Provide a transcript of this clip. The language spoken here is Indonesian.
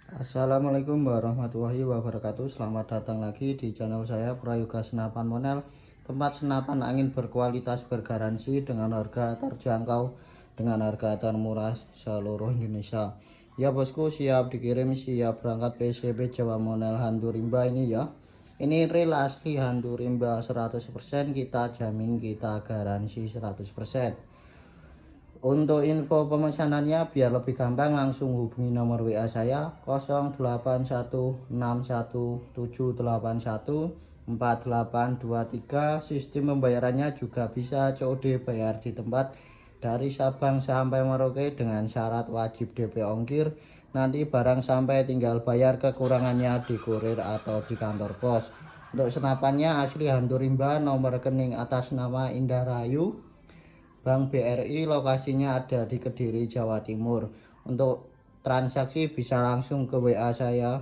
Assalamualaikum warahmatullahi wabarakatuh. Selamat datang lagi di channel saya Prayoga Senapan Monel, tempat senapan angin berkualitas bergaransi dengan harga terjangkau, dengan harga termurah seluruh Indonesia. Ya bosku, siap dikirim, siap berangkat PCB Jawa Monel hantu rimba ini ya. Ini real asli hantu rimba 100%, kita jamin, kita garansi 100%. Untuk info pemesanannya biar lebih gampang, langsung hubungi nomor WA saya 081617814823. Sistem pembayarannya juga bisa COD, bayar di tempat dari Sabang sampai Merauke dengan syarat wajib DP ongkir. Nanti barang sampai tinggal bayar kekurangannya di kurir atau di kantor pos. Untuk senapannya asli hantu rimba, nomor rekening atas nama Indah Rahayu Bank BRI, lokasinya ada di Kediri, Jawa Timur. Untuk transaksi bisa langsung ke WA saya.